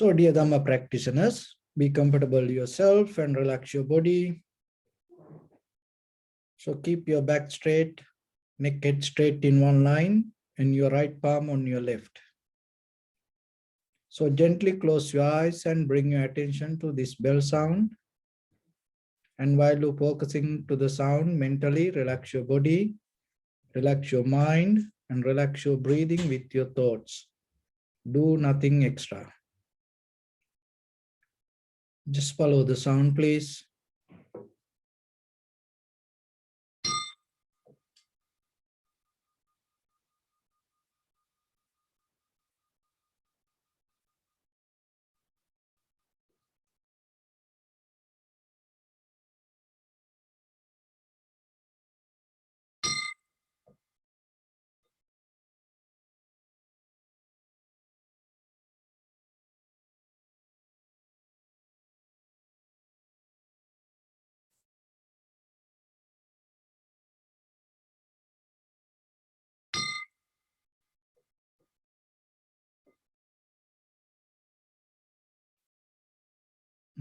So, dear Dhamma practitioners, be comfortable yourself and relax your body. So keep your back straight, neck head straight in one line, and your right palm on your left. So gently close your eyes and bring your attention to this bell sound. And while you're focusing to the sound, mentally relax your body, relax your mind, and relax your breathing with your thoughts. Do nothing extra. Just follow the sound, please.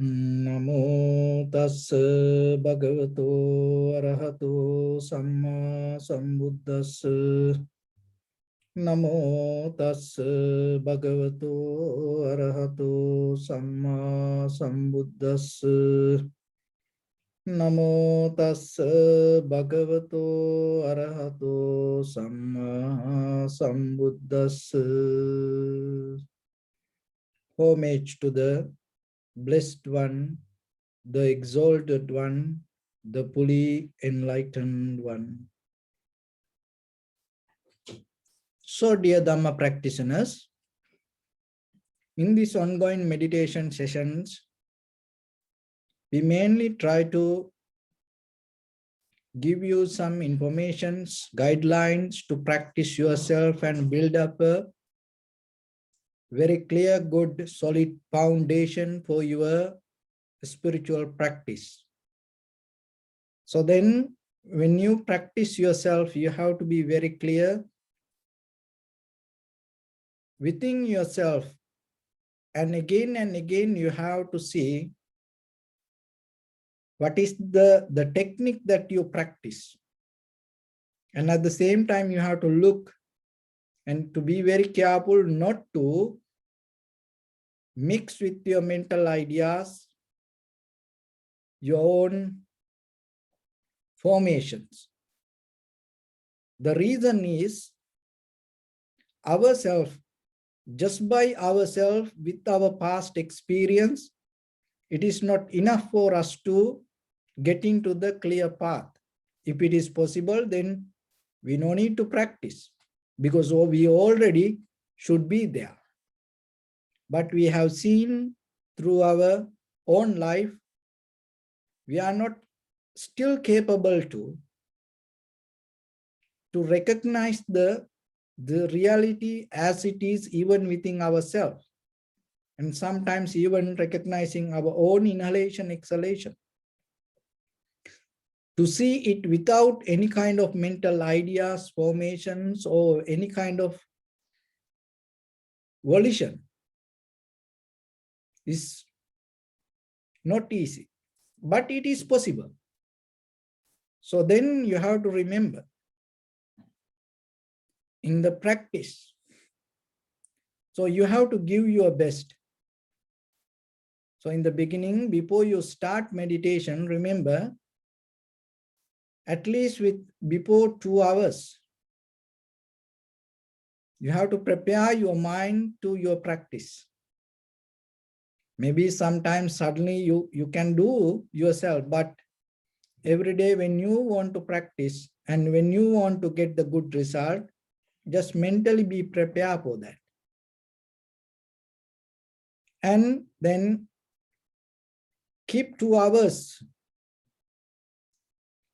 Namo tassa bhagavato arahato samma sambuddhassa. Namo tassa bhagavato arahato samma sambuddhassa. Namo tassa bhagavato arahato samma sambuddhassa. Homage to the Blessed One, the Exalted One, the fully enlightened One. So, dear Dhamma practitioners, in these ongoing meditation sessions, we mainly try to give you some informations, guidelines to practice yourself and build up a very clear, good, solid foundation for your spiritual practice. So then, when you practice yourself, you have to be very clear within yourself. And again, you have to see what is the technique that you practice. And at the same time, you have to look and to be very careful not to mix with your mental ideas, your own formations. The reason is ourselves, just by ourselves with our past experience, it is not enough for us to get into the clear path. If it is possible, then we no need to practice because we already should be there. But we have seen through our own life, we are not still capable to recognize the reality as it is even within ourselves. And sometimes even recognizing our own inhalation, exhalation. To see it without any kind of mental ideas, formations, or any kind of volition is not easy, but it is possible. So then you have to remember in the practice, so you have to give your best. So in the beginning, before you start meditation, remember, at least before 2 hours, you have to prepare your mind to your practice. Maybe sometimes suddenly you can do yourself, but every day when you want to practice and when you want to get the good result, just mentally be prepared for that. And then keep 2 hours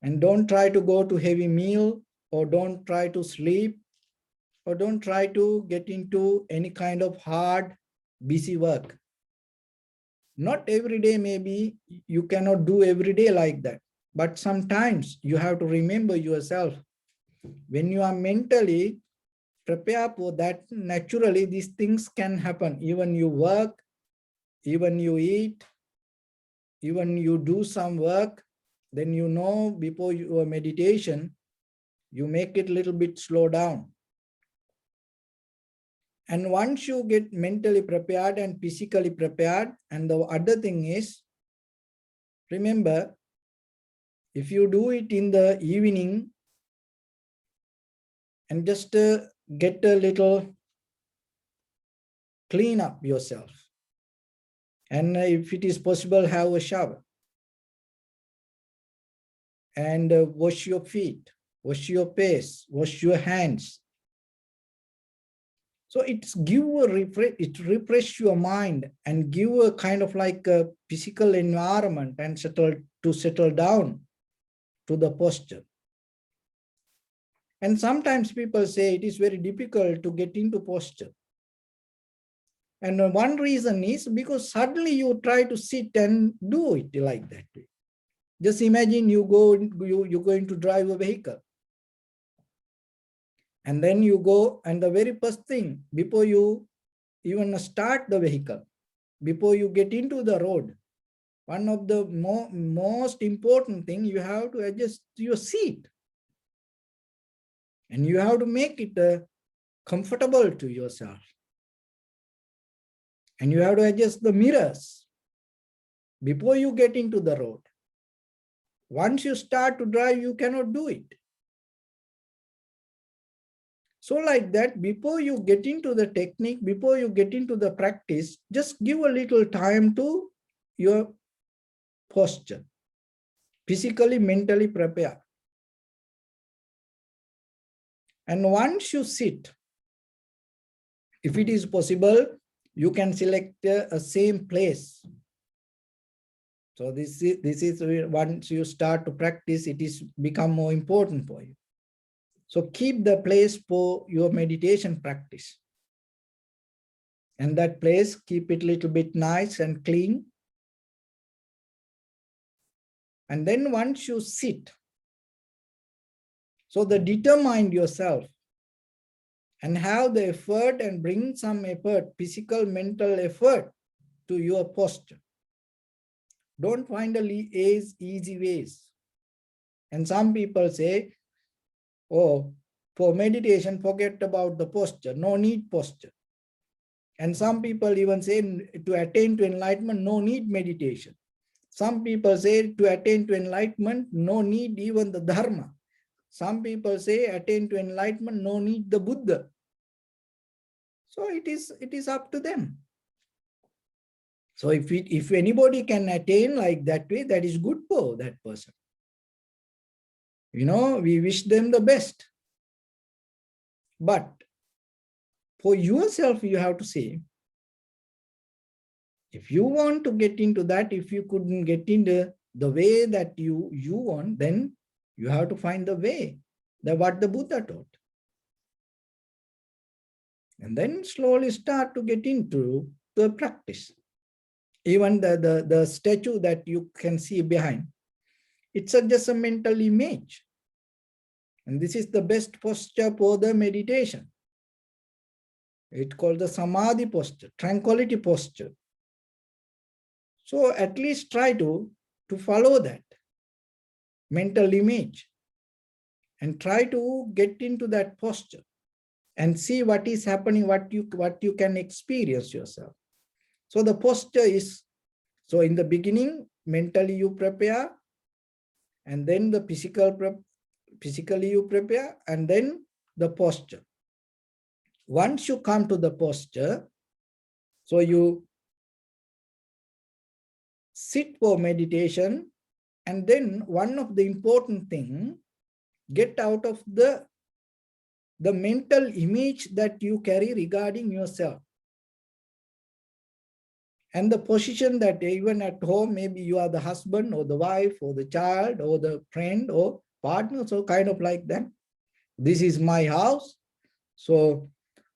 and don't try to go to heavy meal or don't try to sleep or don't try to get into any kind of hard, busy work. Not every day, maybe you cannot do every day like that. But sometimes you have to remember yourself. When you are mentally prepared for that, naturally these things can happen. Even you work even you eat, even you do some work, then you know before your meditation, you make it a little bit slow down. And once you get mentally prepared and physically prepared, and the other thing is, remember, if you do it in the evening and just get a little clean up yourself. And if it is possible, have a shower. And wash your feet, wash your face, wash your hands. So it's give a refresh your mind and give a kind of like a physical environment and settle down to the posture. And sometimes people say it is very difficult to get into posture. And one reason is because suddenly you try to sit and do it like that. Just imagine you're going to drive a vehicle. And then you go, and the very first thing, before you even start the vehicle, before you get into the road, one of the most important thing, you have to adjust your seat. And you have to make it comfortable to yourself. And you have to adjust the mirrors before you get into the road. Once you start to drive, you cannot do it. So like that, before you get into the technique, before you get into the practice, just give a little time to your posture. Physically, mentally prepare. And once you sit, if it is possible, you can select a same place. So this is once you start to practice, it is become more important for you. So keep the place for your meditation practice. And that place, keep it a little bit nice and clean. And then once you sit, so determine yourself and have the effort and bring some effort, physical, mental effort to your posture. Don't find easy ways. And some people say, oh, for meditation, forget about the posture, no need posture. And some people even say to attain to enlightenment, no need meditation. Some people say to attain to enlightenment, no need even the Dharma. Some people say attain to enlightenment, no need the Buddha. So it is up to them. So if anybody can attain like that way, that is good for that person. You know, we wish them the best. But for yourself, you have to say, if you want to get into that, if you couldn't get into the way that you want, then you have to find the way, what the Buddha taught. And then slowly start to get into the practice. Even the statue that you can see behind, it's just a mental image. And this is the best posture for the meditation. It's called the Samadhi posture, tranquility posture. So at least try to follow that mental image and try to get into that posture and see what is happening, what you can experience yourself. So the posture is, so in the beginning, mentally you prepare, and then the physically you prepare, and then the posture. Once you come to the posture, so you sit for meditation, and then one of the important thing, get out of the mental image that you carry regarding yourself. And the position that even at home, maybe you are the husband or the wife or the child or the friend or partner, so kind of like that. This is my house, so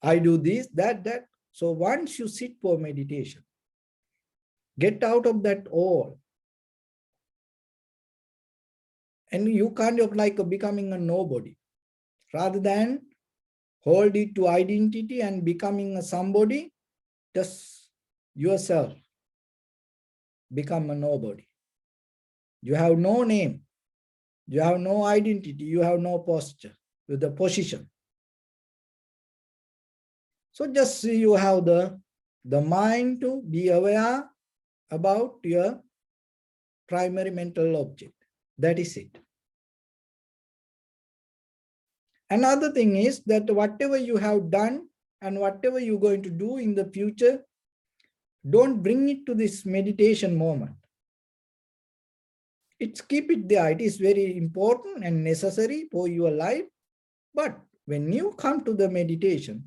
I do this, that. So once you sit for meditation, get out of that all. And you kind of like becoming a nobody. Rather than hold it to identity and becoming a somebody, just yourself. become a nobody. You have no name. You have no identity. You have no posture with the position. So just you have the mind to be aware about your primary mental object. That is it. Another thing is that whatever you have done and whatever you're going to do in the future, don't bring it to this meditation moment. Keep it there. It is very important and necessary for your life. But when you come to the meditation,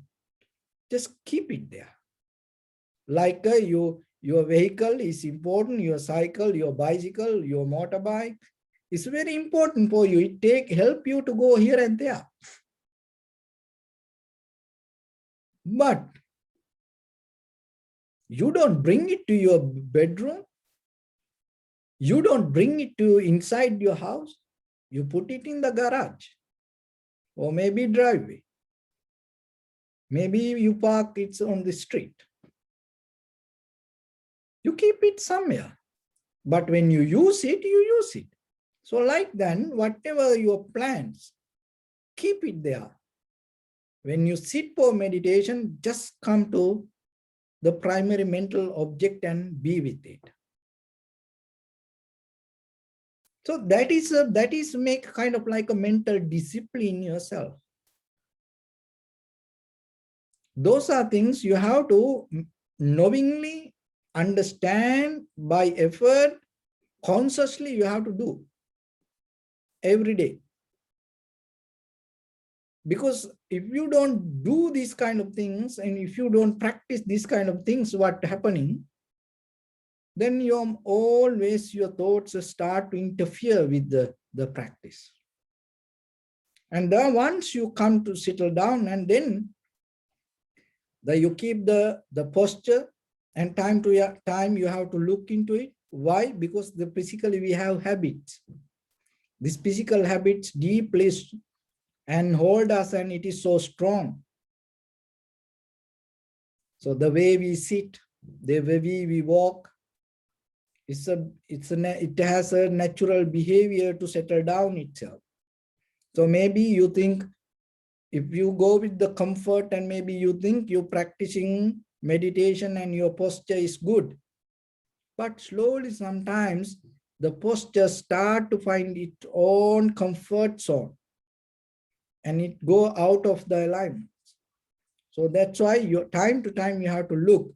just keep it there. Like your vehicle is important, your cycle, your bicycle, your motorbike is very important for you. It help you to go here and there. But you don't bring it to your bedroom. You don't bring it to inside your house. You put it in the garage or maybe driveway. Maybe you park it on the street. You keep it somewhere. But when you use it, you use it. So like then, whatever your plans, keep it there. When you sit for meditation, just come to the primary mental object and be with it. So that is make kind of like a mental discipline yourself. Those are things you have to knowingly understand by effort, consciously you have to do every day. Because if you don't do these kind of things and if you don't practice these kind of things, what happening, then your thoughts start to interfere with the practice. And then once you come to settle down, and then you keep the posture, and time to time you have to look into it. Why? Because physically we have habits. These physical habits deeply and hold us, and it is so strong. So the way we sit, the way we walk, it has a natural behavior to settle down itself. So maybe you think, if you go with the comfort and maybe you think you're practicing meditation and your posture is good, but slowly sometimes the posture start to find its own comfort zone and it go out of the alignment. So that's why time to time you have to look.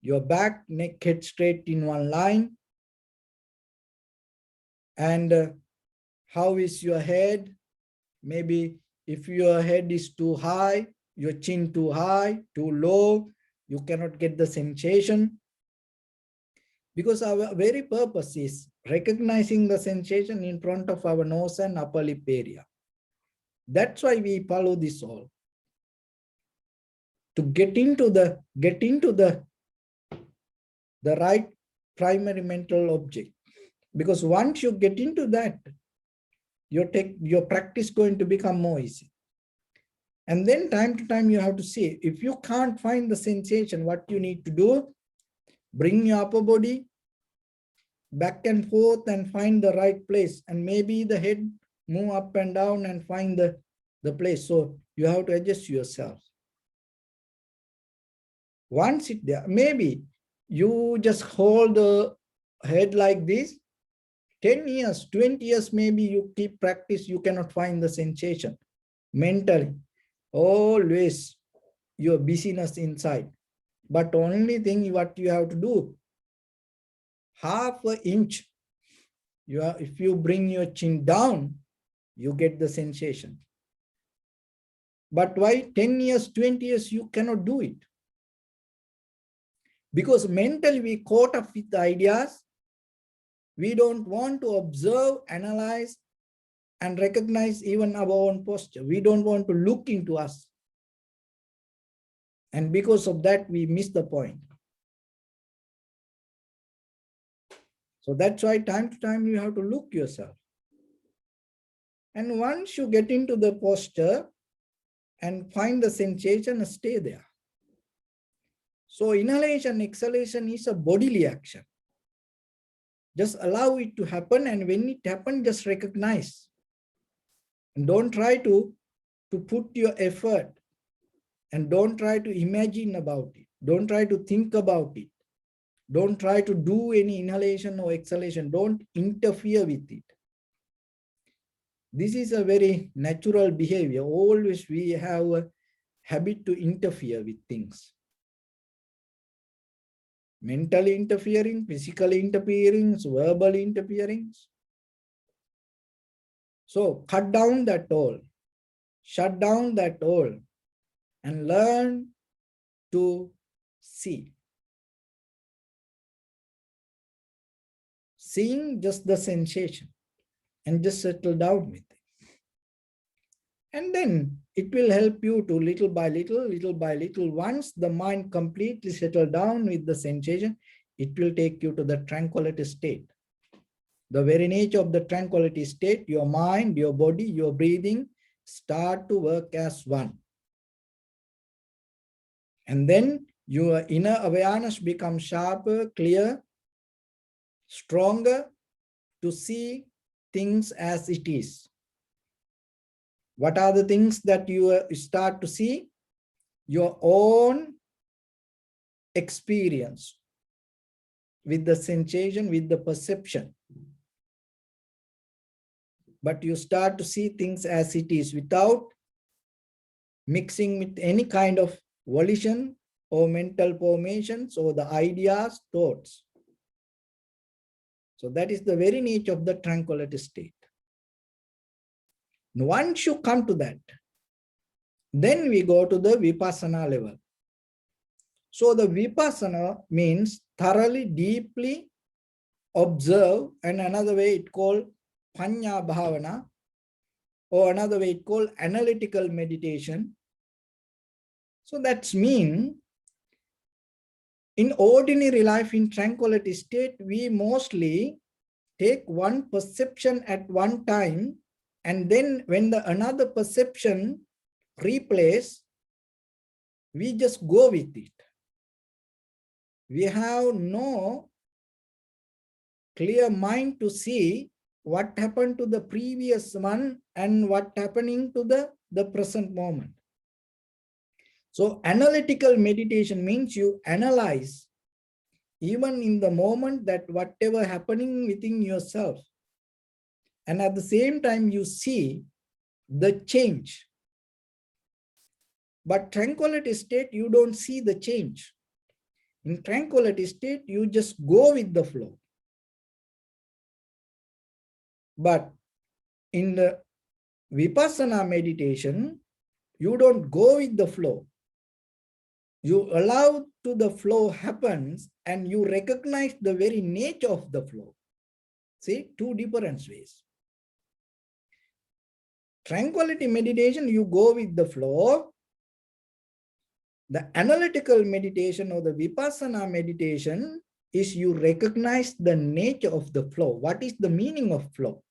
Your back, neck, head straight in one line. And how is your head? Maybe if your head is too high, your chin too high, too low, you cannot get the sensation. Because our very purpose is recognizing the sensation in front of our nose and upper lip area. That's why we follow this all. To get into the right primary mental object. Because once you get into that, your practice going to become more easy. And then time to time you have to see, if you can't find the sensation, what you need to do, bring your upper body back and forth and find the right place. And maybe the head move up and down and find the place. So you have to adjust yourself. Once it there, maybe you just hold the head like this. 10 years, 20 years, maybe you keep practice, you cannot find the sensation. Mentally, always your busyness inside. But only thing what you have to do, half an inch, if you bring your chin down, you get the sensation. But why 10 years, 20 years, you cannot do it? Because mentally we caught up with the ideas. We don't want to observe, analyze, and recognize even our own posture. We don't want to look into us. And because of that, we miss the point. So that's why time to time you have to look yourself. And once you get into the posture and find the sensation, stay there. So inhalation, exhalation is a bodily action. Just allow it to happen, and when it happens, just recognize. And don't try to put your effort, and don't try to imagine about it. Don't try to think about it. Don't try to do any inhalation or exhalation. Don't interfere with it. This is a very natural behavior. Always we have a habit to interfere with things. Mentally interfering, physically interfering, verbally interfering. So cut down that all. Shut down that all. And learn to see. Seeing just the sensation and just settle down with it. And then it will help you to little by little, once the mind completely settle down with the sensation, it will take you to the tranquility state. The very nature of the tranquility state, your mind, your body, your breathing start to work as one. And then your inner awareness becomes sharper, clear, stronger to see things as it is. What are the things that you start to see? Your own experience with the sensation, with the perception. But you start to see things as it is without mixing with any kind of volition or mental formations or the ideas, thoughts. So that is the very nature of the tranquility state. Once you come to that, then we go to the vipassana level. So the vipassana means thoroughly, deeply observe, and another way it called panya bhavana, or another way it called analytical meditation. So that's mean in ordinary life, in tranquility state, we mostly take one perception at one time, and then when the another perception replace, we just go with it. We have no clear mind to see what happened to the previous one and what happening to the present moment. So analytical meditation means you analyze even in the moment that whatever happening within yourself. And at the same time, you see the change. But tranquility state, you don't see the change. In tranquility state, you just go with the flow. But in the vipassana meditation, you don't go with the flow. You allow to the flow happens, and you recognize the very nature of the flow. See, two different ways. Tranquility meditation, you go with the flow. The analytical meditation or the vipassana meditation is you recognize the nature of the flow. What is the meaning of flow?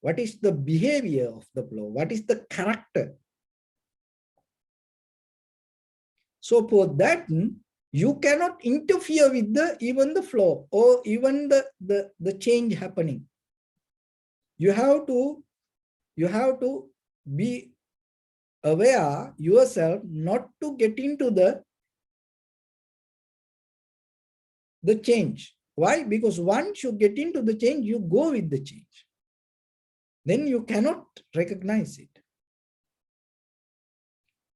What is the behavior of the flow? What is the character? So for that, you cannot interfere with even the flow or even the change happening. You have to be aware yourself not to get into the change. Why? Because once you get into the change, you go with the change. Then you cannot recognize it.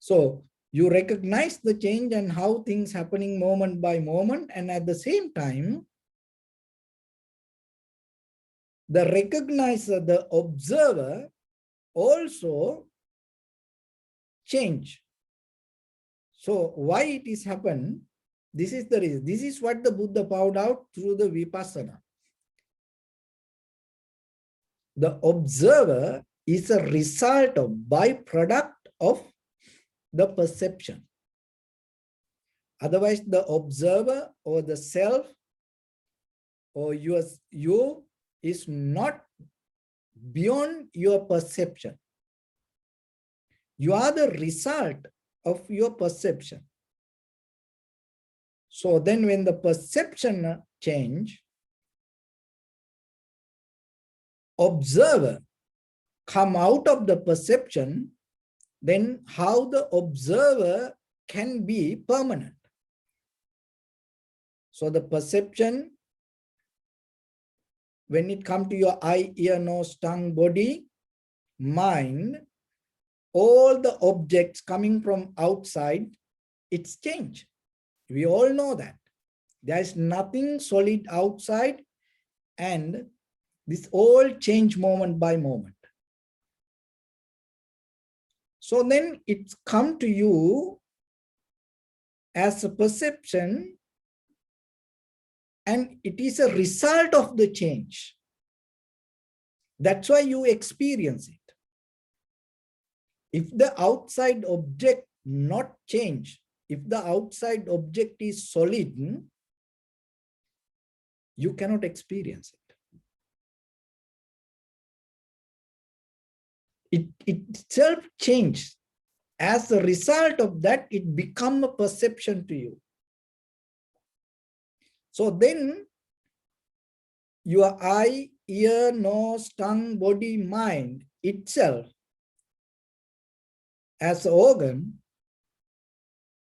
So you recognize the change and how things happening moment by moment, and at the same time, the recognizer, the observer, also change. So why it is happened? This is the reason. This is what the Buddha found out through the vipassana. The observer is a result of byproduct of the perception. Otherwise, the observer or the self or you is not beyond your perception. You are the result of your perception. So then when the perception change, observer come out of the perception, then how the observer can be permanent. So the perception, when it comes to your eye, ear, nose, tongue, body, mind, all the objects coming from outside, it's change. We all know that. There is nothing solid outside, and this all change moment by moment. So then it's come to you as a perception, and it is a result of the change. That's why you experience it. If the outside object not change, if the outside object is solid, you cannot experience it. It itself changed. As a result of that, it becomes a perception to you. So then your eye, ear, nose, tongue, body, mind itself as an organ,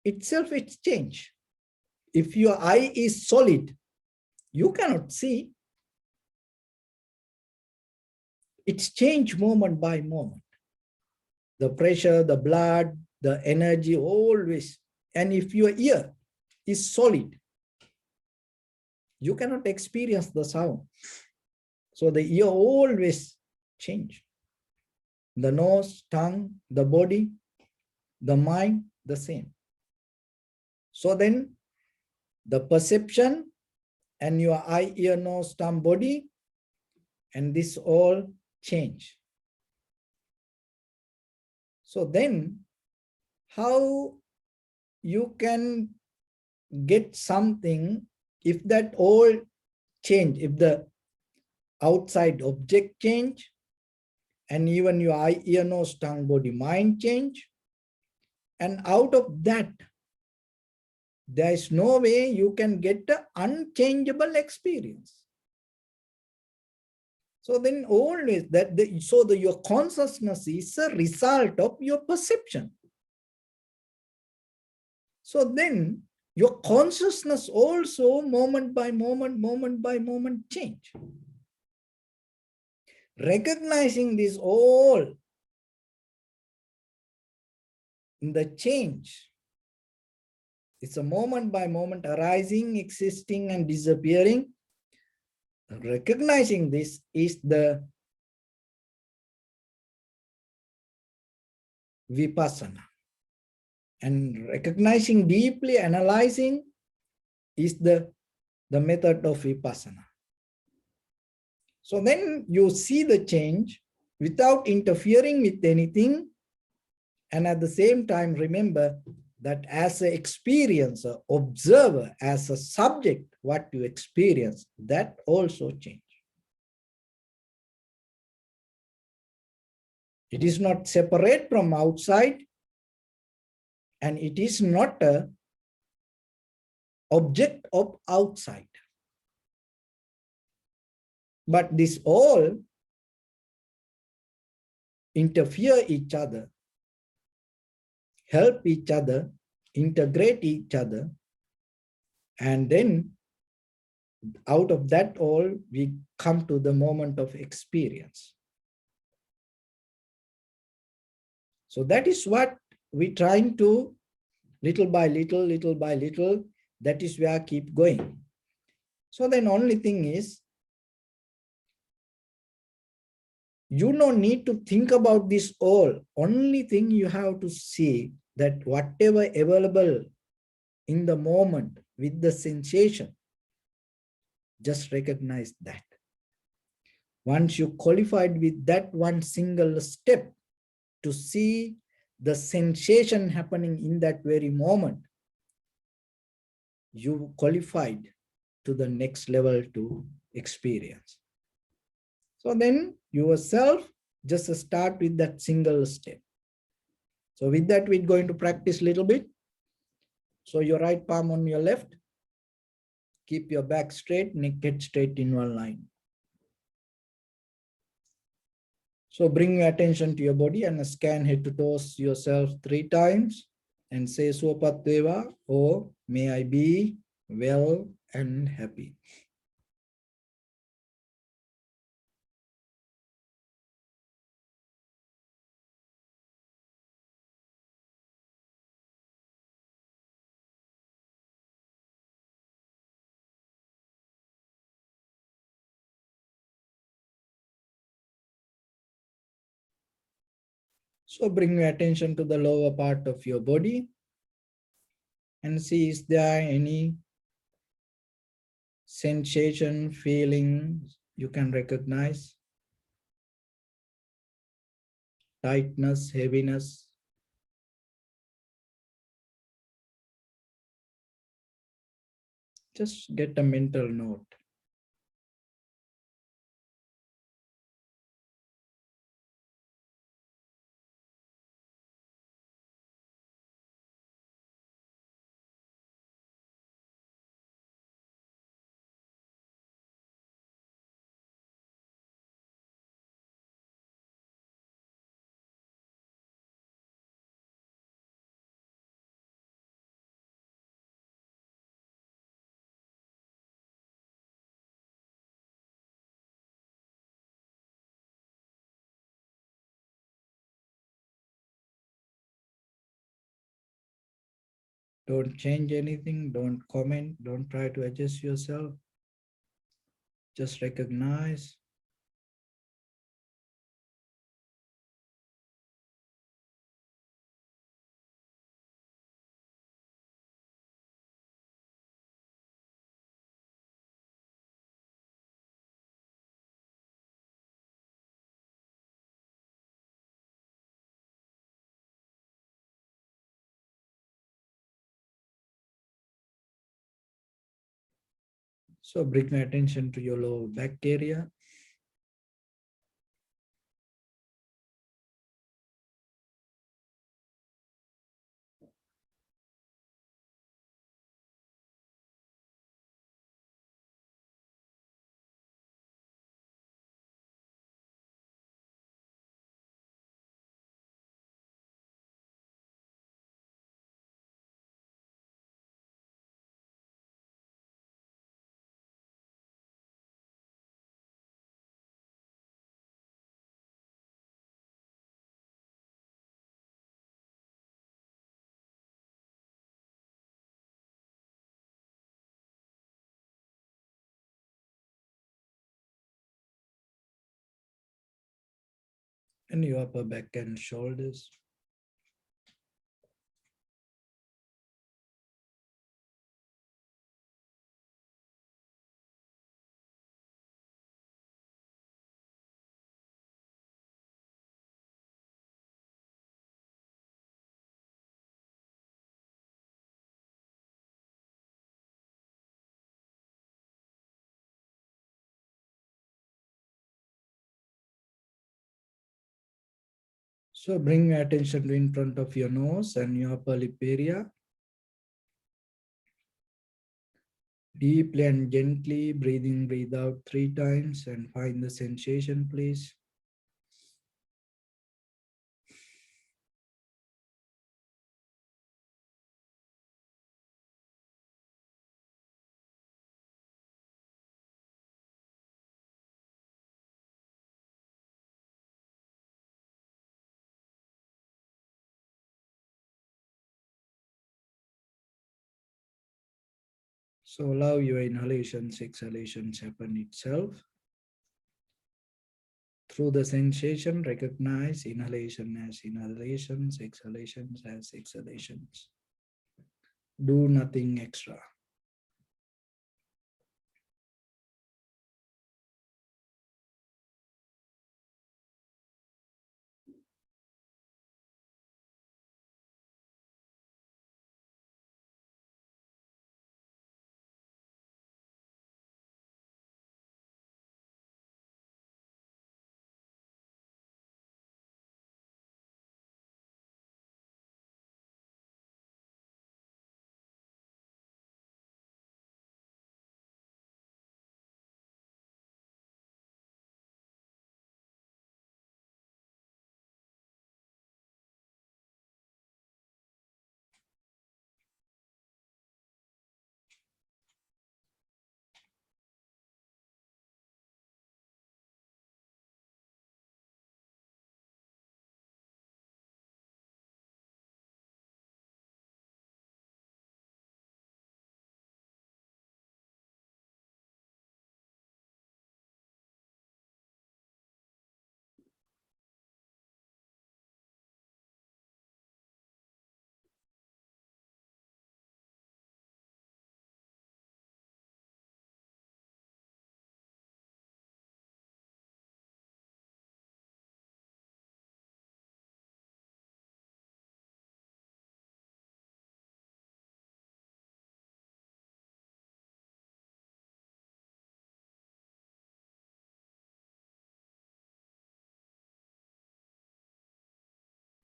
itself it's change. If your eye is solid, you cannot see. It's change moment by moment. The pressure, the blood, the energy, always. And if your ear is solid, you cannot experience the sound. So the ear always change. The nose, tongue, the body, the mind, the same. So then the perception and your eye, ear, nose, tongue, body, and this all change. So then how you can get something if that all change, if the outside object change, and even your eye, ear, nose, tongue, body, mind change, and out of that, there is no way you can get the unchangeable experience. So then always your consciousness is a result of your perception. So then your consciousness also moment by moment change. Recognizing this all in the change, it's a moment by moment arising, existing and disappearing. Recognizing this is the vipassana. And recognizing deeply, analyzing is the method of vipassana. So then you see the change without interfering with anything. And at the same time, remember that as an experiencer, observer, as a subject, what you experience, that also change. It is not separate from outside, and it is not an object of outside. But this all interfere each other, help each other, integrate each other, and then out of that all, we come to the moment of experience. So that is what we're trying to, little by little, that is where I keep going. So then only thing is, you don't need to think about this all. Only thing you have to see that whatever available in the moment with the sensation, just recognize that. Once you qualified with that one single step to see the sensation happening in that very moment, you qualified to the next level to experience. So then yourself just start with that single step. So with that, we're going to practice a little bit. So your right palm on your left, keep your back straight, neck head straight in one line. So bring your attention to your body and scan head to toes yourself 3 times and say Suapat Deva, or may I be well and happy. So bring your attention to the lower part of your body and see, is there any sensation, feeling you can recognize? Tightness, heaviness. Just get a mental note. Don't change anything, don't comment, don't try to adjust yourself. Just recognize. So bring my attention to your lower back area. And your upper back and shoulders. So bring your attention to in front of your nose and your upper lip area. Deeply and gently breathe in, breathe out 3 times and find the sensation, please. So allow your inhalations, exhalations happen itself. Through the sensation, recognize inhalation as inhalations, exhalations as exhalations. Do nothing extra.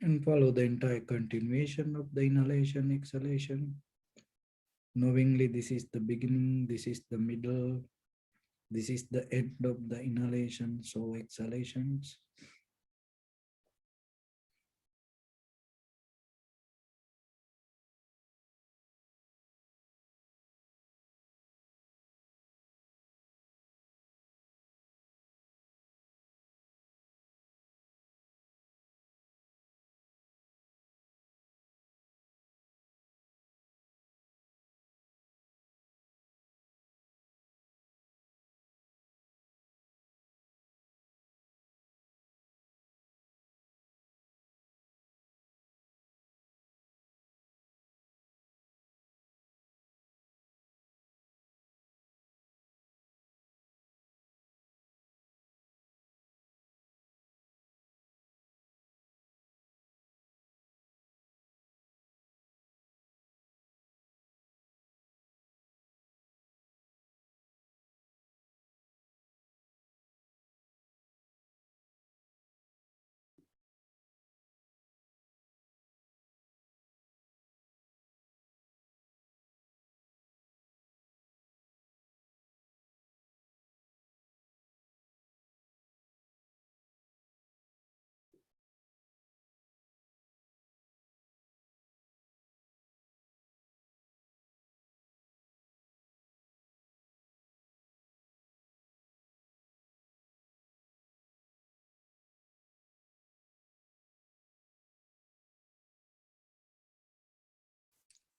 And follow the entire continuation of the inhalation, exhalation. Knowingly, this is the beginning, this is the middle, this is the end of the inhalation, so exhalations.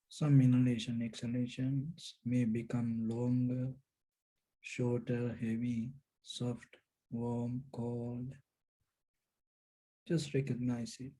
Some inhalation, exhalations may become longer, shorter, heavy, soft, warm, cold. Just recognize it.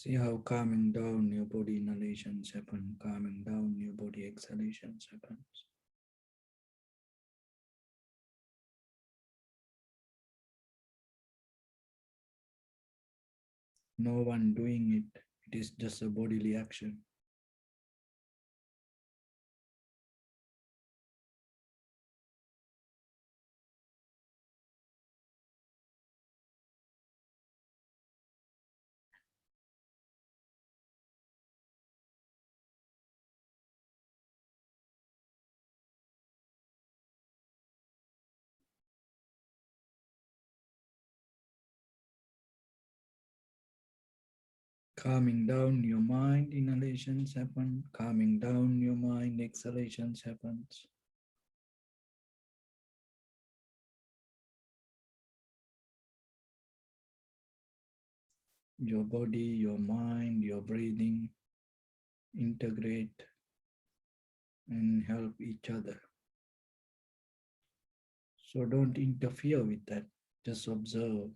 See how calming down your body inhalations happen, calming down your body exhalations happens. No one doing it, it is just a bodily action. Calming down your mind, inhalations happen. Calming down your mind, exhalations happens. Your body, your mind, your breathing integrate and help each other. So don't interfere with that. Just observe.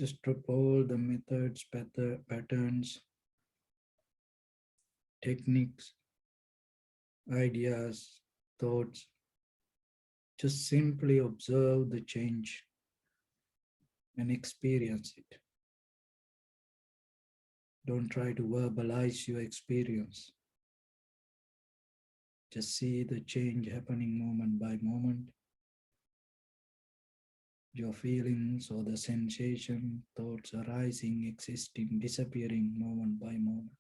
Just drop all the methods, patterns, techniques, ideas, thoughts. Just simply observe the change and experience it. Don't try to verbalize your experience. Just see the change happening moment by moment. Your feelings or the sensation, thoughts arising, existing, disappearing moment by moment.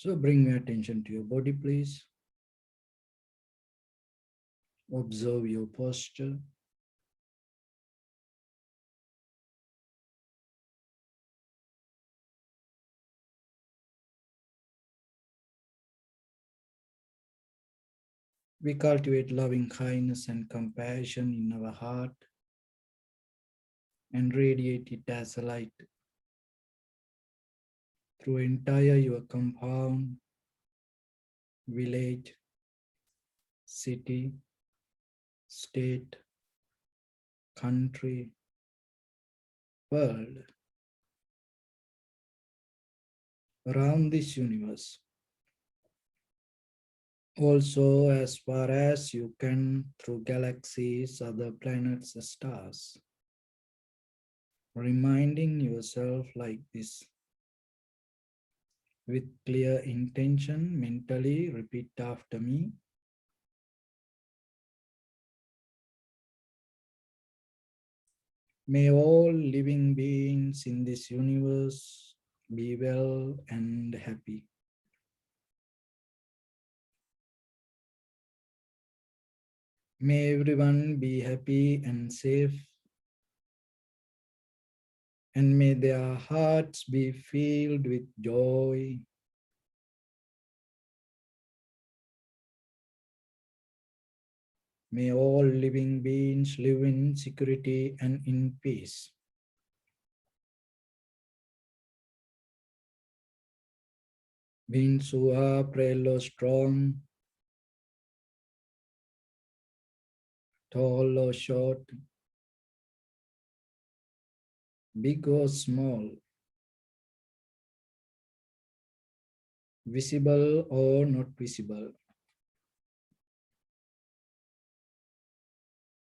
So bring your attention to your body, please. Observe your posture. We cultivate loving kindness and compassion in our heart and radiate it as a light through entire your compound, village, city, state, country, world, around this universe. Also, as far as you can, through galaxies, other planets, stars. Reminding yourself like this. With clear intention, mentally repeat after me. May all living beings in this universe be well and happy. May everyone be happy and safe. And may their hearts be filled with joy. May all living beings live in security and in peace. Beings who are frail or strong, tall or short, big or small, visible or not visible,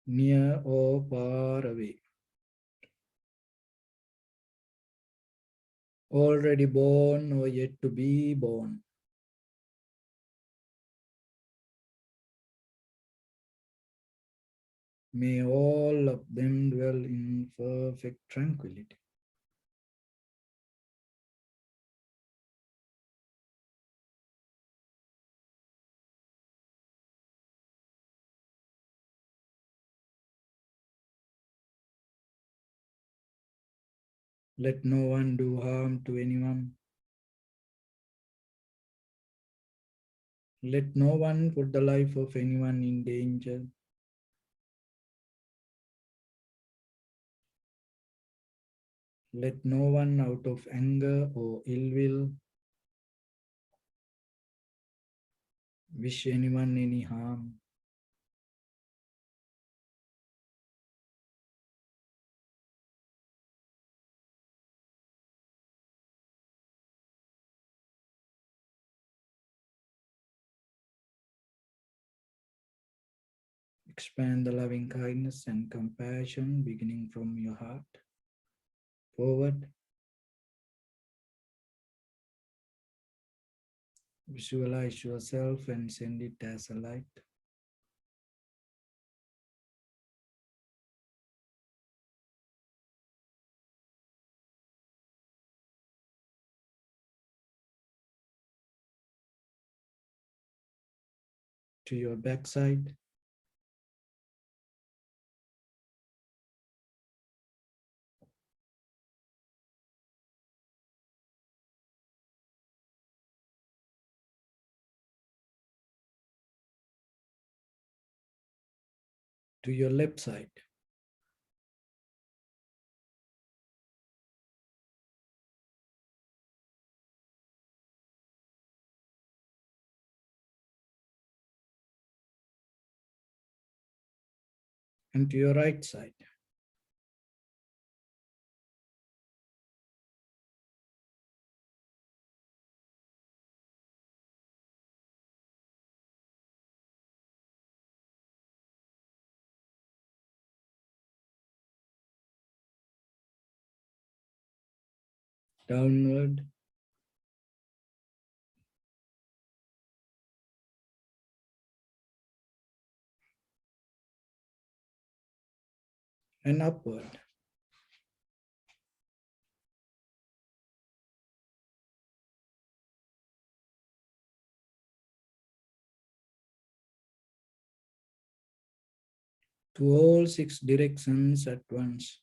near or far away. already born or yet to be born. May all of them dwell in perfect tranquility. Let no one do harm to anyone. Let no one put the life of anyone in danger. Let no one out of anger or ill will wish anyone any harm. Expand the loving kindness and compassion beginning from your heart forward. Visualize yourself and send it as a light. To your backside. To your left side. And to your right side. Downward. And upward. To all 6 directions at once.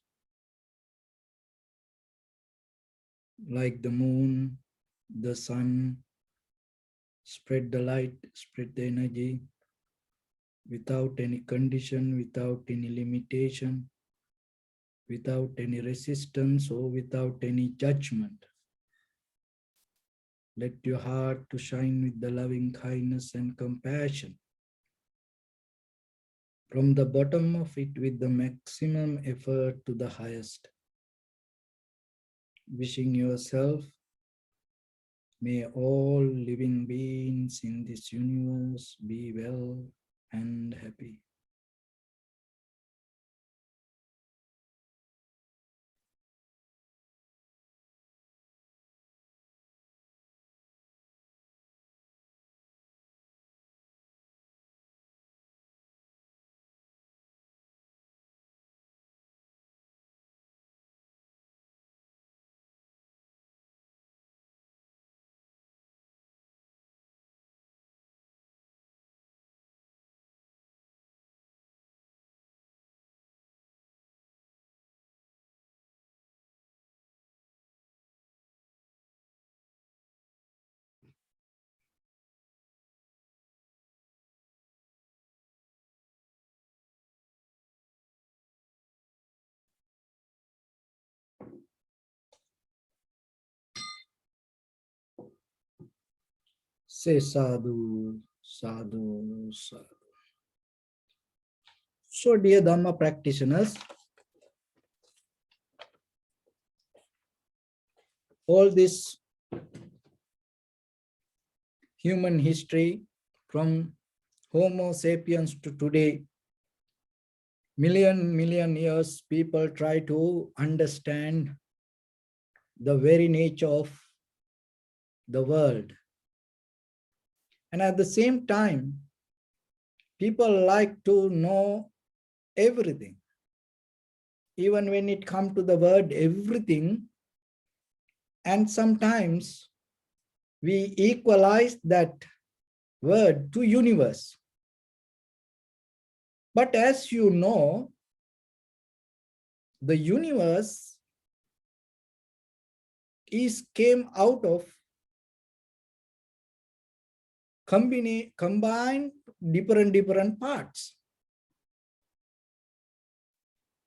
Like the moon, the sun, spread the light, spread the energy without any condition, without any limitation, without any resistance or without any judgment. Let your heart to shine with the loving kindness and compassion. From the bottom of it with the maximum effort to the highest. Wishing yourself, may all living beings in this universe be well and happy. Say sadhu, sadhu, sadhu. So dear Dhamma practitioners, all this human history from Homo sapiens to today, million years people try to understand the very nature of the world. And at the same time, people like to know everything. Even when it comes to the word everything, and sometimes we equalize that word to universe. But as you know, the universe came out of combined different parts.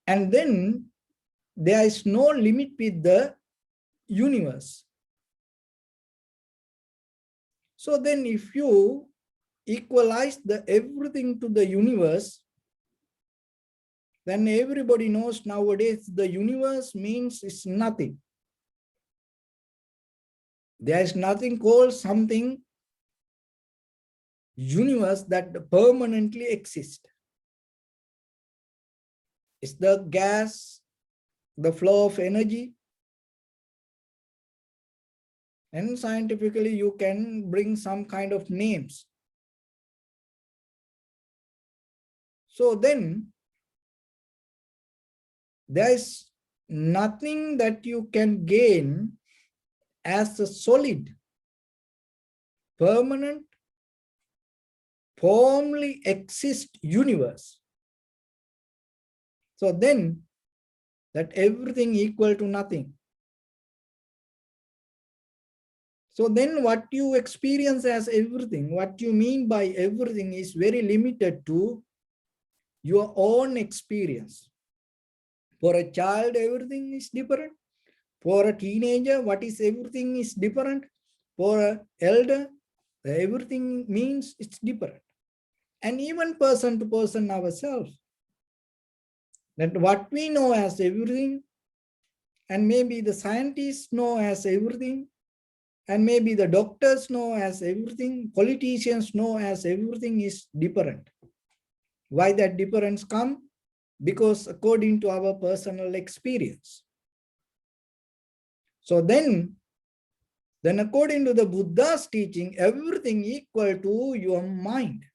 And then there is no limit with the universe. So then if you equalize the everything to the universe, then everybody knows nowadays the universe means it's nothing. There is nothing called something universe that permanently exists. It's the gas, the flow of energy. And scientifically, you can bring some kind of names. So then, there is nothing that you can gain as a solid, permanent, formally exist universe. So then, that everything equal to nothing. So then what you experience as everything, what you mean by everything is very limited to your own experience. For a child, everything is different. For a teenager, what is everything is different. For an elder, everything means it's different. And even person to person ourselves, that what we know as everything, and maybe the scientists know as everything, and maybe the doctors know as everything, politicians know as everything is different. Why that difference come? Because according to our personal experience. So then according to the Buddha's teaching, everything equal to your mind,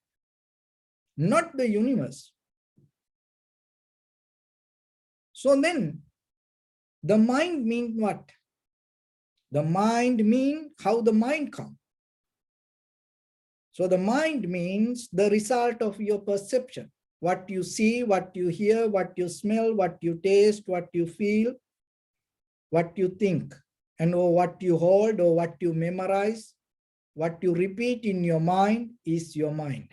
not the universe. So then the mind means what? The mind means how the mind comes. So the mind means the result of your perception. What you see, what you hear, what you smell, what you taste, what you feel, what you think, and what you hold or what you memorize, what you repeat in your mind is your mind.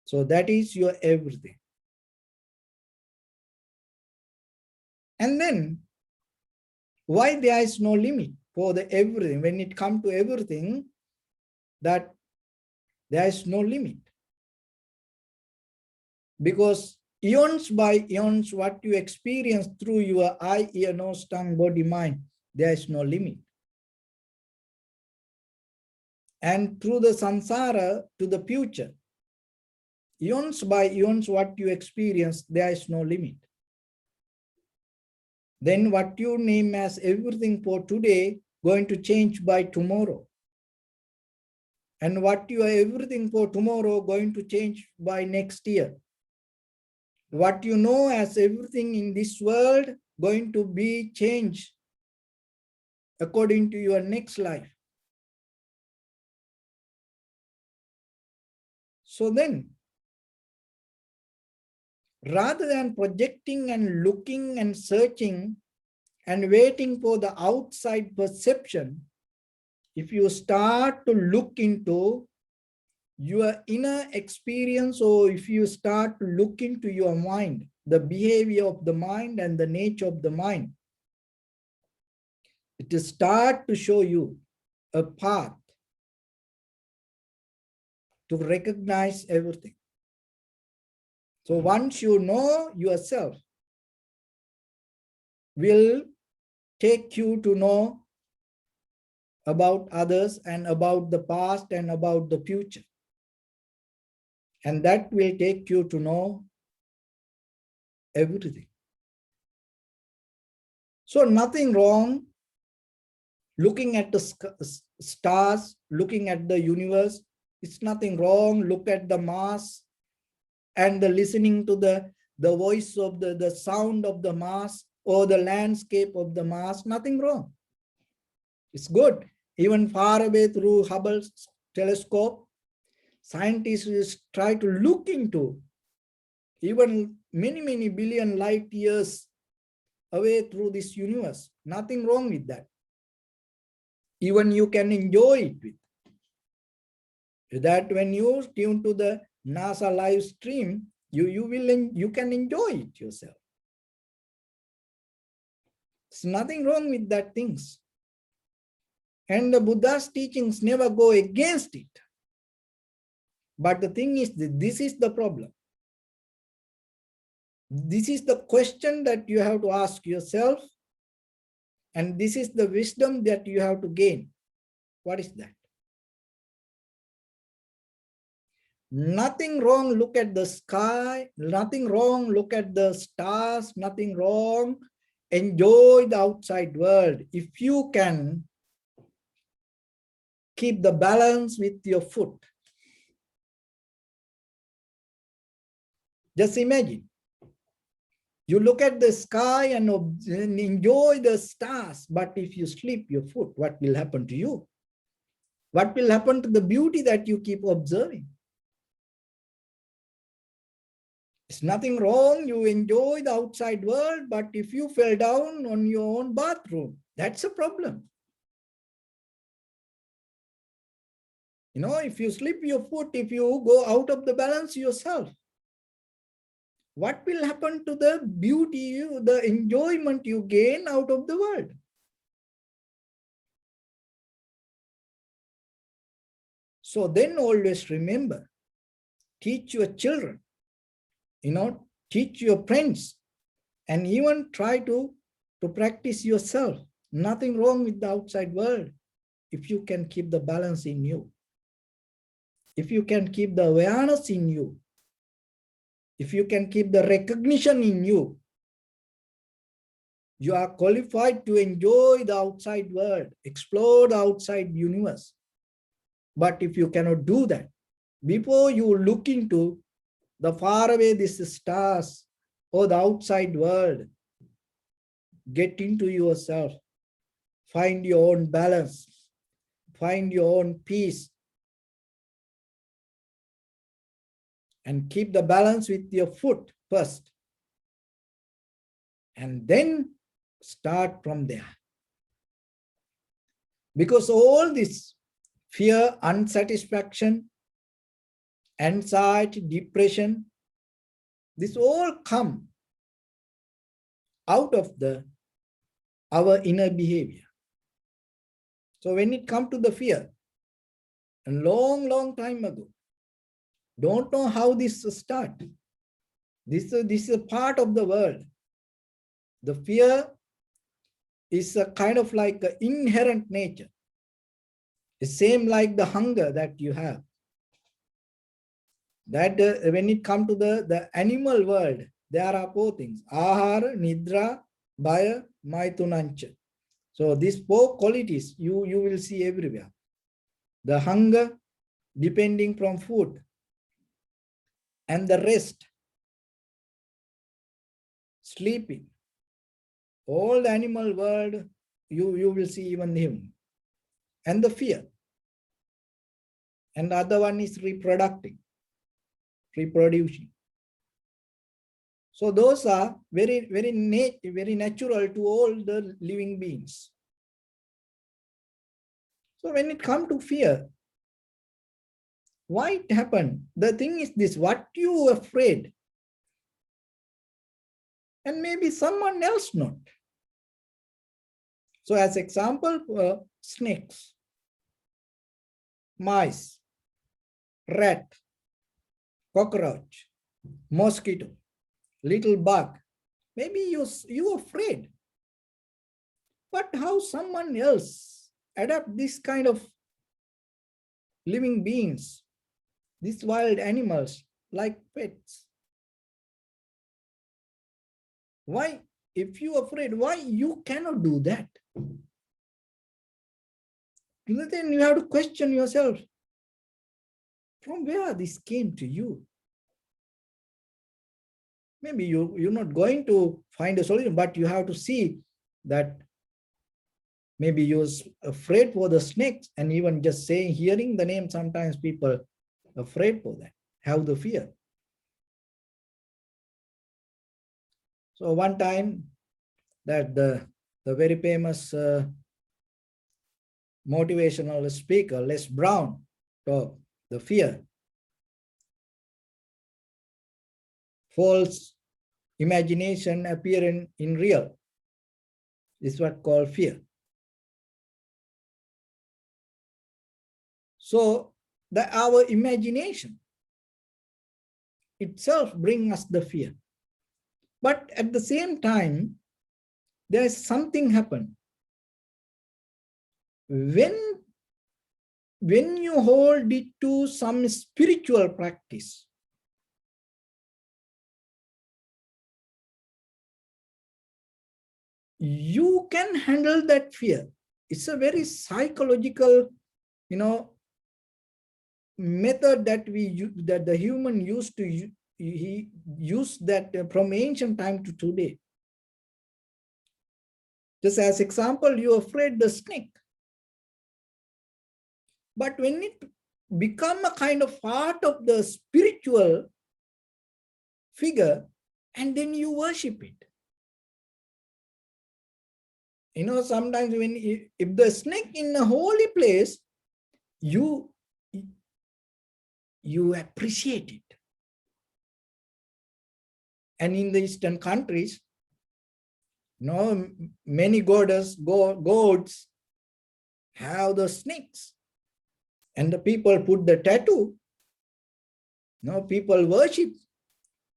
So that is your everything. And then why there is no limit for the everything? When it comes to everything, that there is no limit. Because eons by eons, what you experience through your eye, ear, nose, tongue, body, mind, there is no limit. And through the samsara to the future, eons by eons, what you experience, there is no limit. Then what you name as everything for today, going to change by tomorrow. And what you are everything for tomorrow, going to change by next year. What you know as everything in this world, going to be changed according to your next life. So then, rather than projecting and looking and searching and waiting for the outside perception, if you start to look into your inner experience, or if you start to look into your mind, the behavior of the mind and the nature of the mind, it will start to show you a path to recognize everything. So once you know yourself, will take you to know about others and about the past and about the future. And that will take you to know everything. So nothing wrong looking at the stars, looking at the universe. It's nothing wrong. Look at the Mars and the listening to the voice of the sound of the Mars or the landscape of the Mars. Nothing wrong. It's good. Even far away through Hubble's telescope, scientists try to look into even many, many billion light years away through this universe. Nothing wrong with that. Even you can enjoy it with. That when you tune to the NASA live stream, you can enjoy it yourself. There's nothing wrong with that things. And the Buddha's teachings never go against it. But the thing is that this is the problem. This is the question that you have to ask yourself. And this is the wisdom that you have to gain. What is that? Nothing wrong, look at the sky. Nothing wrong, look at the stars. Nothing wrong, enjoy the outside world. If you can keep the balance with your foot. Just imagine. You look at the sky and enjoy the stars, but if you slip your foot, what will happen to you? What will happen to the beauty that you keep observing? It's nothing wrong, you enjoy the outside world, but if you fell down on your own bathroom, that's a problem. You know, if you slip your foot, if you go out of the balance yourself, what will happen to the beauty, the enjoyment you gain out of the world? So then always remember, teach your children, teach your friends, and even try to practice yourself. Nothing wrong with the outside world if you can keep the balance in you. If you can keep the awareness in you. If you can keep the recognition in you, you are qualified to enjoy the outside world, explore the outside universe. But if you cannot do that, before you look into the far away these stars or the outside world, get into yourself, find your own balance, find your own peace, and keep the balance with your foot first. And then start from there. Because all this fear, unsatisfaction, anxiety, depression, this all come out of our inner behavior. So when it comes to the fear, a long time ago, don't know how this started. This is a part of the world. The fear is a kind of like an inherent nature. The same like the hunger that you have. That when it comes to the animal world, there are four things: ahara, nidra, bhaya, maitunancha. So these four qualities you will see everywhere. The hunger depending from food, and the rest, sleeping. All the animal world, you will see even him. And the fear. And the other one is reproducing. So those are very natural to all the living beings. So when it comes to fear, why it happened? The thing is this: what you are afraid, and maybe someone else not. So as example, snakes, mice, rat, cockroach, mosquito, little bug. Maybe you're afraid. But how someone else adapt this kind of living beings, these wild animals like pets? Why if you are afraid, why you cannot do that? Then you have to question yourself, from where this came to you? Maybe you're not going to find a solution, but you have to see that maybe you're afraid for the snakes, and even just saying, hearing the name, sometimes people are afraid for that, have the fear. So one time that the very famous motivational speaker, Les Brown, talked the fear. False imagination appearing in real is what called fear. So our imagination itself brings us the fear. But at the same time, there is something happen. When you hold it to some spiritual practice, you can handle that fear. It's a very psychological, method that the human used to use that from ancient time to today. Just as example, you're afraid the snake. But when it become a kind of part of the spiritual figure, and then you worship it. Sometimes if the snake in a holy place, you appreciate it. And in the Eastern countries, many gods have the snakes. And the people put the tattoo. People worship.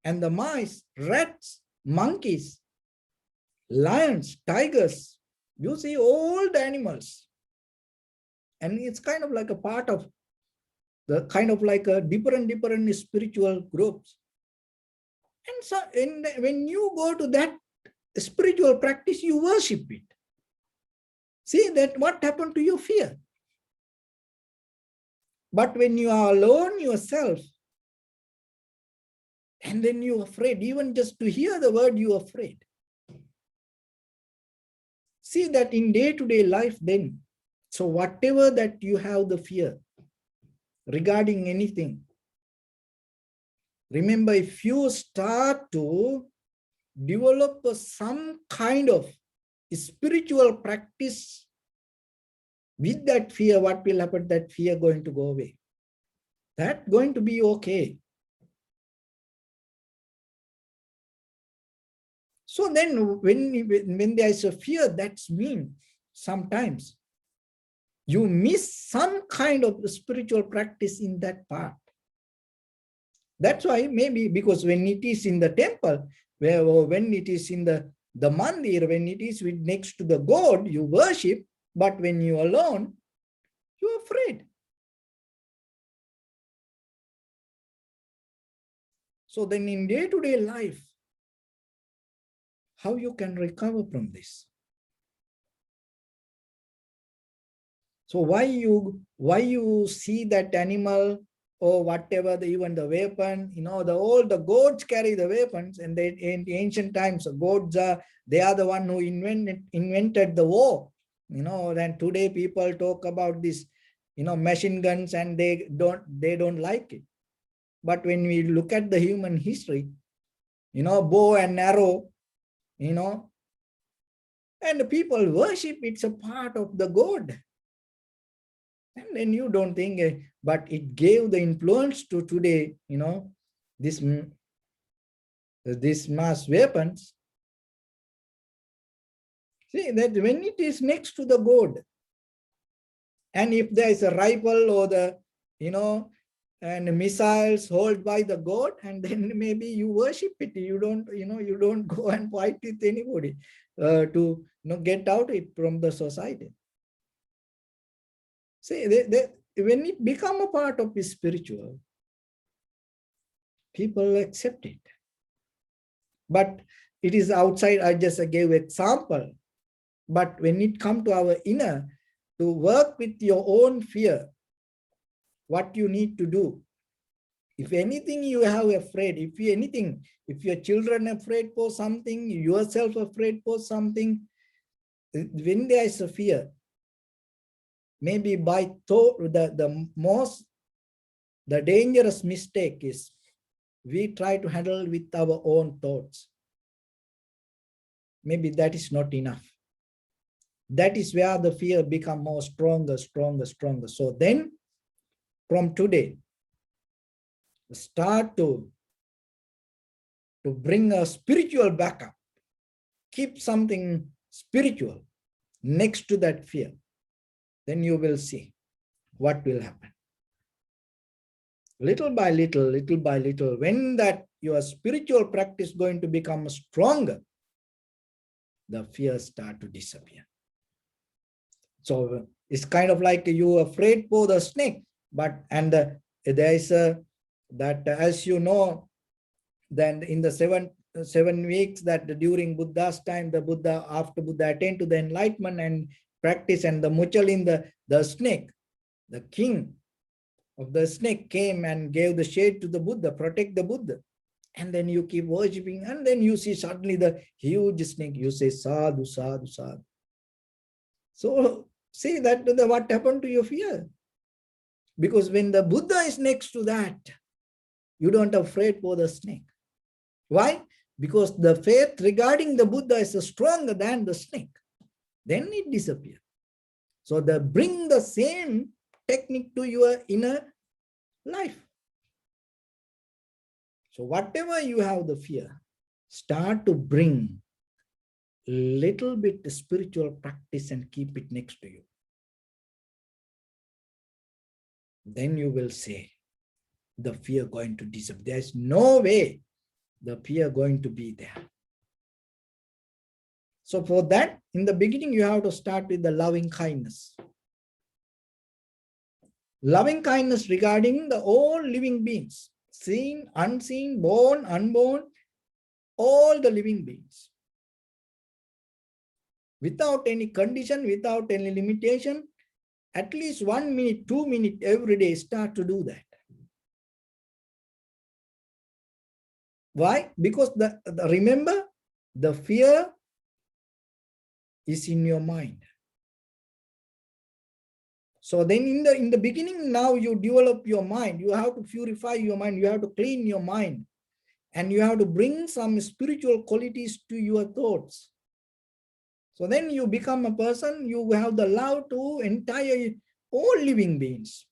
And the mice, rats, monkeys, lions, tigers, you see all the animals. And it's kind of like a part of the kind of like a different spiritual groups. And so when you go to that spiritual practice, you worship it. See that what happened to your fear. But when you are alone yourself, and then you're afraid, even just to hear the word, you're afraid. See that in day-to-day life then. So whatever that you have the fear regarding anything, remember, if you start to develop some kind of spiritual practice with that fear, what will happen? That fear going to go away. That's going to be okay. So then when there is a fear, that's mean sometimes you miss some kind of spiritual practice in that part. That's why maybe because when it is in the temple, when it is in the mandir, when it is next to the God, you worship, but when you're alone, you're afraid. So then in day-to-day life, how you can recover from this? So why you see that animal or whatever, even the weapon, all the gods carry the weapons, and in ancient times, gods they are the one who invented the war. Then today people talk about this, machine guns, and they don't like it. But when we look at the human history, bow and arrow, and the people worship, it's a part of the God. And then you don't think, but it gave the influence to today, this mass weapons. See that when it is next to the God, and if there is a rifle or the, and missiles held by the God, and then maybe you worship it. You don't go and fight with anybody to get out it from the society. See, when it become a part of the spiritual, people accept it. But it is outside. I just gave example. But when it comes to our inner, to work with your own fear, what you need to do. If anything you have afraid, if your children afraid for something, yourself afraid for something, when there is a fear, maybe by thought, the dangerous mistake is we try to handle with our own thoughts. Maybe that is not enough. That is where the fear become more stronger. So then from today, start to bring a spiritual backup. Keep something spiritual next to that fear. Then you will see what will happen. Little by little, when that your spiritual practice going to become stronger, the fears start to disappear. So it's kind of like you afraid for the snake, there is that, as you know, then in the seven weeks that during Buddha's time, after Buddha attained to the enlightenment and practice, and the Muchalin, the snake, the king of the snake came and gave the shade to the Buddha, protect the Buddha. And then you keep worshipping, and then you see suddenly the huge snake, you say sadhu, sadhu, sadhu. So see that what happened to your fear? Because when the Buddha is next to that, you don't afraid for the snake. Why? Because the faith regarding the Buddha is stronger than the snake. Then it disappears. So bring the same technique to your inner life. So whatever you have the fear, start to bring little bit spiritual practice and keep it next to you. Then you will say the fear going to disappear. There is no way the fear going to be there. So for that, in the beginning, you have to start with the loving kindness. Loving kindness regarding the all living beings, seen, unseen, born, unborn, all the living beings. Without any condition, without any limitation, at least 1 minute, 2 minutes every day, start to do that. Why? Because remember, the fear is in your mind. So then in the beginning, now you develop your mind. You have to purify your mind. You have to clean your mind. And you have to bring some spiritual qualities to your thoughts. So then you become a person, you have the love to entire all living beings.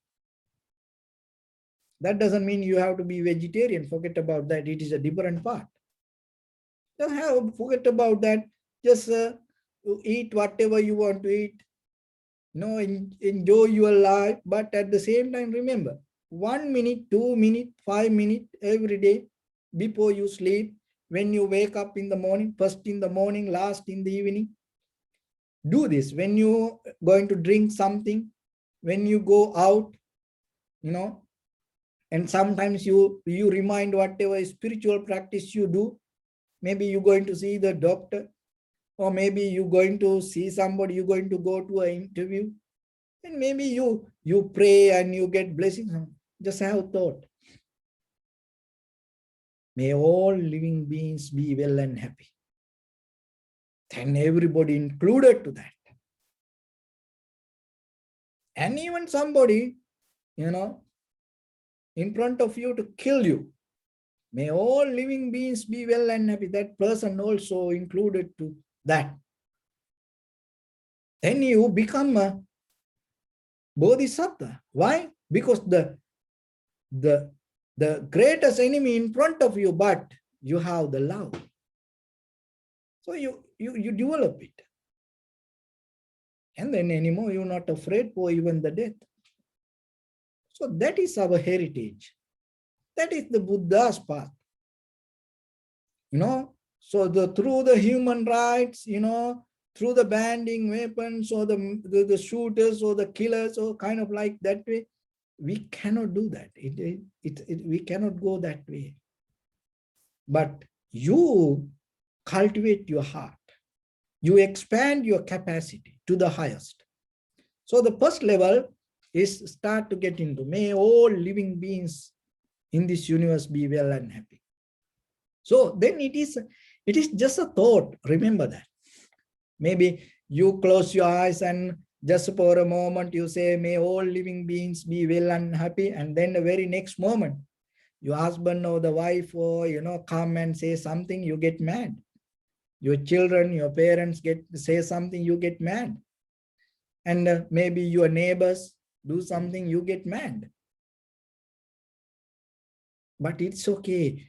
That doesn't mean you have to be vegetarian. Forget about that. It is a different part. Don't forget about that. Just eat whatever you want to eat. Enjoy your life. But at the same time, remember, 1 minute, 2 minutes, 5 minutes every day before you sleep, when you wake up in the morning, first in the morning, last in the evening. Do this when you going to drink something, when you go out, and sometimes you remind whatever spiritual practice you do. Maybe you're going to see the doctor, or maybe you're going to see somebody, you're going to go to an interview, and maybe you pray and you get blessings. Just have thought. May all living beings be well and happy. And everybody included to that. And even somebody, in front of you to kill you. May all living beings be well and happy. That person also included to that. Then you become a bodhisattva. Why? Because the greatest enemy in front of you, but you have the love. So you develop it. And then anymore, you're not afraid for even the death. So that is our heritage. That is the Buddha's path. So through the human rights, through the banding weapons, or the shooters or the killers, or kind of like that way, we cannot do that. We cannot go that way. But you cultivate your heart. You expand your capacity to the highest. So the first level is start to get into, may all living beings in this universe be well and happy. So then it is just a thought. Remember that. Maybe you close your eyes and just for a moment you say, may all living beings be well and happy. And then the very next moment, your husband or the wife or, come and say something, you get mad. Your children, your parents say something, you get mad. And maybe your neighbors do something, you get mad. But it's okay.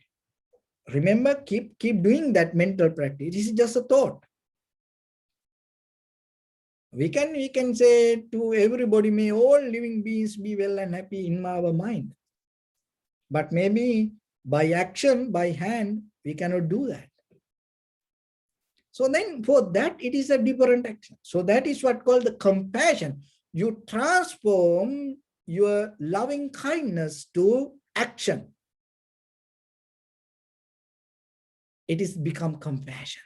Remember, keep doing that mental practice. It is just a thought. We can say to everybody, may all living beings be well and happy in our mind. But maybe by action, by hand, we cannot do that. So then for that, it is a different action. So that is what called the compassion. You transform your loving kindness to action. It is become compassion.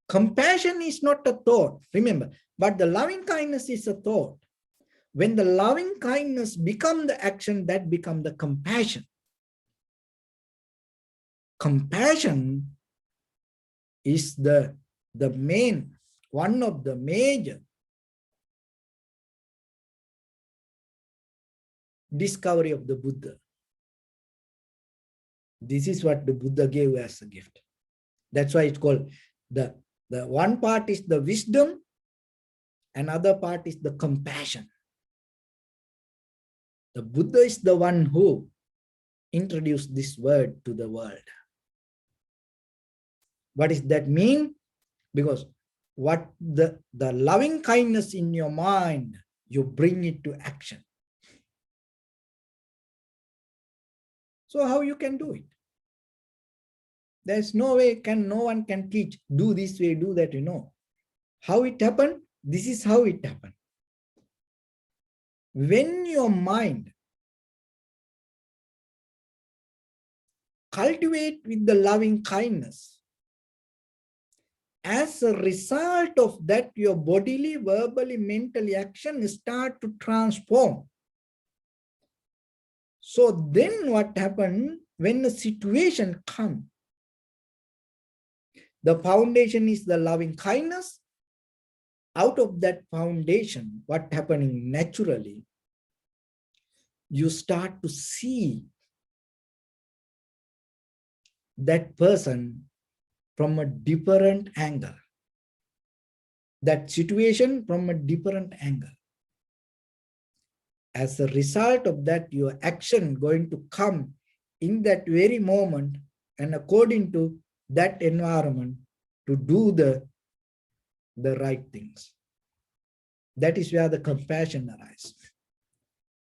Compassion is not a thought, remember, but the loving kindness is a thought. When the loving kindness become the action, that become the compassion. Compassion is the main, one of the major discovery of the Buddha. This is what the Buddha gave as a gift. That's why it's called the one part is the wisdom, another part is the compassion. The Buddha is the one who introduced this word to the world. What does that mean? Because what the loving kindness in your mind, you bring it to action. So how you can do it? There's no way, no one can teach, do this way, do that, How it happened? This is how it happened. When your mind cultivate with the loving kindness, as a result of that, your bodily, verbally, mentally action start to transform. So then what happened when the situation comes? The foundation is the loving kindness. Out of that foundation, what happening naturally, you start to see that person from a different angle, that situation from a different angle. As a result of that, your action going to come in that very moment and according to that environment to do the right things. That is where the compassion arises.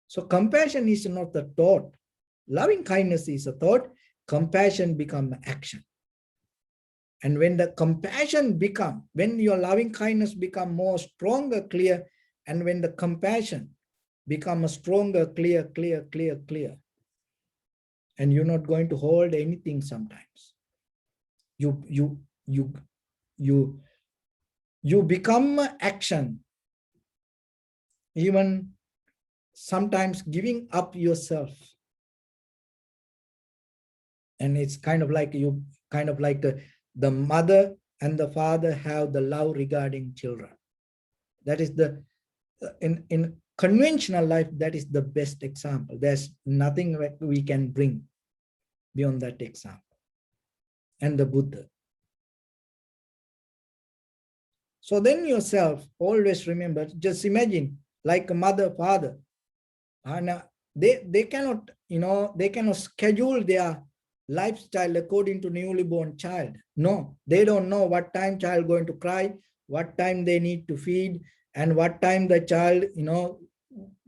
So compassion is not a thought. Loving kindness is a thought. Compassion becomes action. And when the compassion become, when your loving kindness become more stronger, clear, and when the compassion become a stronger, clear, and you're not going to hold anything sometimes. You become action, even sometimes giving up yourself. And it's kind of like the mother and the father have the love regarding children. That is the, in conventional life, that is the best example. There's nothing we can bring beyond that example. And the Buddha. So then yourself, always remember, just imagine like a mother, father, and they cannot, they cannot schedule their lifestyle according to newly born child. No, they don't know what time child going to cry, what time they need to feed, and what time the child,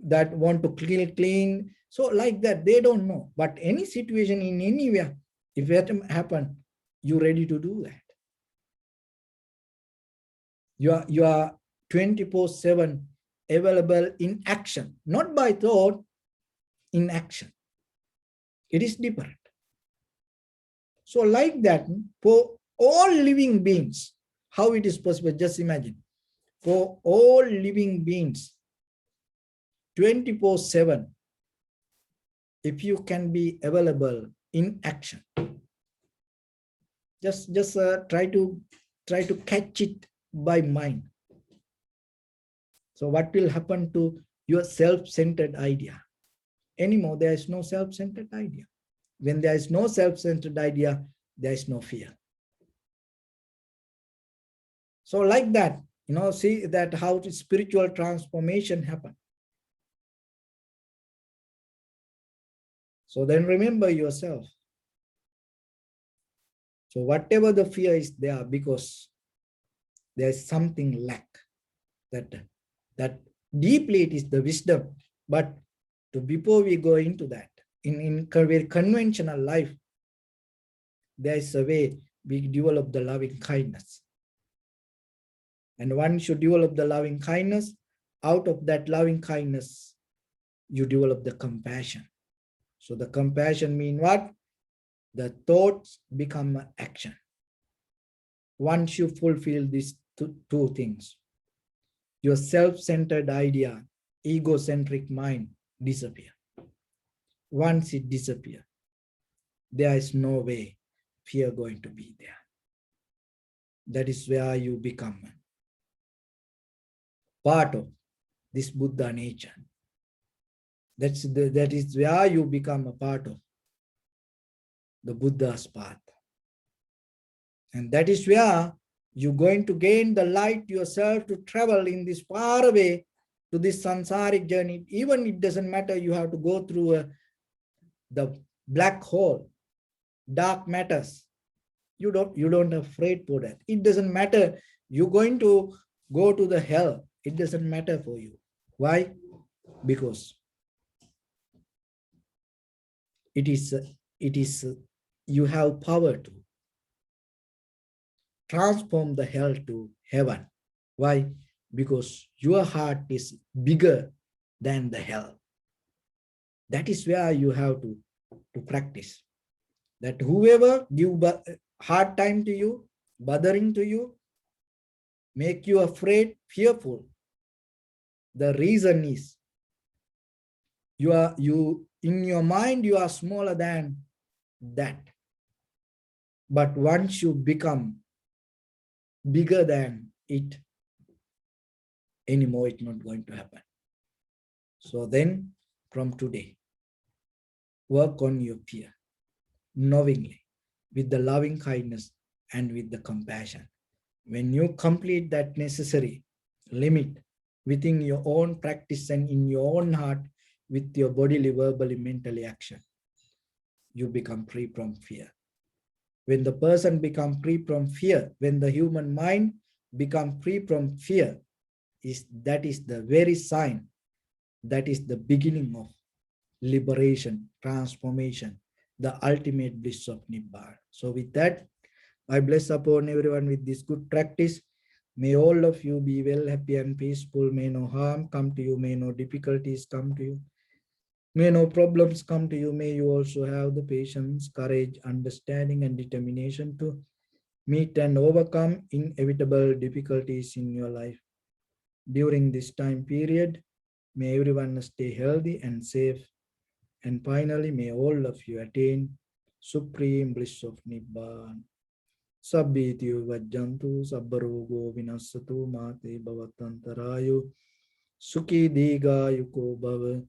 that want to clean. So like that, they don't know. But any situation in anywhere, if it happen, you're ready to do that. You are 24/7 available in action, not by thought, in action. It is different. So like that, for all living beings. How it is possible? Just imagine. For all living beings, 24/7, if you can be available in action, just try to catch it by mind. So what will happen to your self-centered idea? Anymore, there is no self-centered idea. When there is no self-centered idea, there is no fear. So like that, see that how spiritual transformation happen. So then remember yourself. So whatever the fear is there, because there is something lack, that deeply it is the wisdom. But before we go into that, in very conventional life, there is a way we develop the loving kindness. And one should develop the loving kindness. Out of that loving kindness, you develop the compassion. So the compassion means what? The thoughts become action. Once you fulfill these two things, your self-centered idea, egocentric mind disappear. Once it disappears, there is no way fear going to be there. That is where you become part of this Buddha nature. That is where you become a part of the Buddha's path. And that is where you're going to gain the light yourself to travel in this far away to this samsaric journey. Even it doesn't matter, you have to go through the black hole, dark matters. You don't afraid for that. It doesn't matter. You're going to go to the hell. It doesn't matter for you. Why? Because it is you have power to transform the hell to heaven. Why? Because your heart is bigger than the hell. That is where you have to practice. That whoever give hard time to you, bothering to you, make you afraid, fearful, the reason is you in your mind you are smaller than that. But once you become bigger than it, anymore it's not going to happen. So then from today, work on your fear knowingly, with the loving kindness and with the compassion. When you complete that necessary limit within your own practice and in your own heart, with your bodily, verbally, mentally action, you become free from fear. When the person becomes free from fear, when the human mind becomes free from fear, that is the very sign, that is the beginning of liberation, transformation, the ultimate bliss of Nibbana. So with that, I bless upon everyone with this good practice. May all of you be well, happy and peaceful. May no harm come to you. May no difficulties come to you. May no problems come to you. May you also have the patience, courage, understanding and determination to meet and overcome inevitable difficulties in your life. During this time period, may everyone stay healthy and safe. And finally, may all of you attain supreme bliss of Nibbana. Sabbitiyo vajjantu sabbarogo vinassatu mate bhavatantarayo sukhi digayuko bhava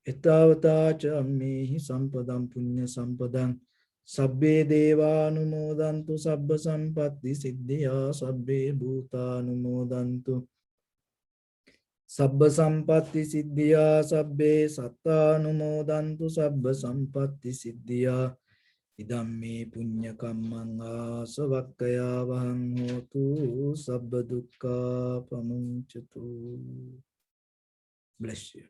etavata cha ammehi sampadam punya sampadam sabbe devanumodantu sabba sampatti siddhya sabbe bhutanumodantu sabba sampatti siddhya sabbe sattanumodantu sabba sampatti siddhya Idammi punya kammang asavakkaya vahang hotu sabba dukkha pamuncatu. Bless you.